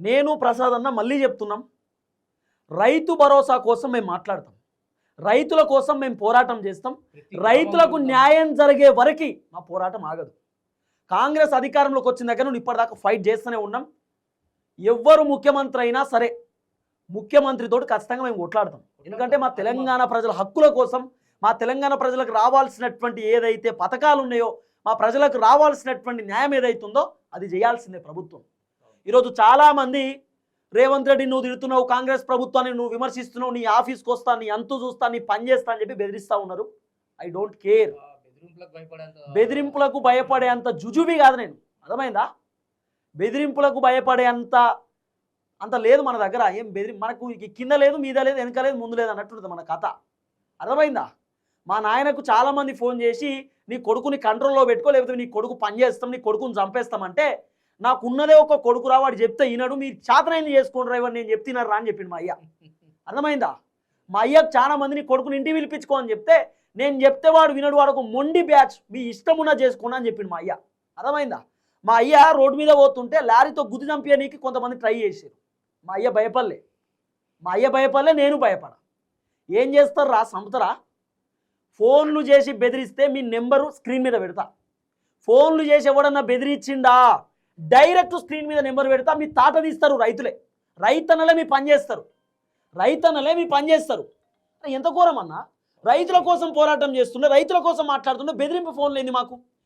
నేను ప్రసాద్ అన్న మళ్ళీ చెప్తున్నాం, రైతు భరోసా కోసం మేము మాట్లాడతాం, రైతుల కోసం మేము పోరాటం చేస్తాం, రైతులకు న్యాయం జరిగే వరకు మా పోరాటం ఆగదు. కాంగ్రెస్ అధికారంలోకి వచ్చిన దగ్గర నుండి ఇప్పటిదాకా ఫైట్ చేస్తూనే ఉన్నాం. ఎవ్వరు ముఖ్యమంత్రి అయినా సరే ముఖ్యమంత్రితో ఖచ్చితంగా మేము కొట్లాడతాం. ఎందుకంటే మా తెలంగాణ ప్రజల హక్కుల కోసం, మా తెలంగాణ ప్రజలకు రావాల్సినటువంటి ఏదైతే పథకాలు ఉన్నాయో, మా ప్రజలకు రావాల్సినటువంటి న్యాయం ఏదైతుందో అది చేయాల్సిందే ప్రభుత్వం. ఈరోజు చాలామంది రేవంత్ రెడ్డి నువ్వు తిడుతున్నావు, కాంగ్రెస్ ప్రభుత్వాన్ని నువ్వు విమర్శిస్తున్నావు, నీ ఆఫీస్కి వస్తా, నీ అంతు చూస్తా, నీ పని చేస్తా అని చెప్పి బెదిరిస్తూ ఉన్నారు. I don't care. బెదిరింపులకు భయపడే అంత జుజుబి కాదు నేను, అర్థమైందా? బెదిరింపులకు భయపడే అంత లేదు మన దగ్గర. ఏం మనకు కింద లేదు, మీద లేదు, వెనక లేదు, ముందు లేదు అన్నట్టు మన కథ, అర్థమైందా? మా నాయనకు చాలామంది ఫోన్ చేసి నీ కొడుకుని కంట్రోల్లో పెట్టుకో, లేకపోతే నీ కొడుకు పని చేస్తాం, నీ కొడుకుని చంపేస్తామంటే నాకున్నదే ఒక కొడుకు రా, వాడు చెప్తే ఈనాడు మీరు చేతనైంది చేసుకోండి ఇవన్నీ నేను చెప్తున్నారా అని చెప్పిండు మా అయ్య, అర్థమైందా? మా అయ్యకు చాలా మంది నీ కొడుకుని ఇంటికి పిలిపించుకో అని చెప్తే నేను చెప్తే వాడు వినడు, వాడు ఒక మొండి బ్యాచ్, మీ ఇష్టం ఉన్నా చేసుకోండి అని చెప్పిండు మా అయ్య, అర్థమైందా? మా అయ్య రోడ్డు మీద పోతుంటే లారీతో గుద్ది చంపేయడానికి కొంతమంది ట్రై చేశారు. మా అయ్య భయపడలే, నేను భయపడా. ఏం చేస్తారు రా, సంపుతారా? ఫోన్లు చేసి బెదిరిస్తే మీ నెంబరు స్క్రీన్ మీద పెడతా. ఫోన్లు చేసి ఎవడన్నా బెదిరించిండా డైరెక్ట్ స్క్రీన్ మీద నెంబర్ పెడతా. మీ తాట తీస్తారు రైతన్నలే మీ పని చేస్తారు. ఎంత ఘోరం అన్నా? రైతుల కోసం పోరాటం చేస్తుండే, రైతుల కోసం మాట్లాడుతుండే బెదిరింపు ఫోన్లు ఏంది మాకు?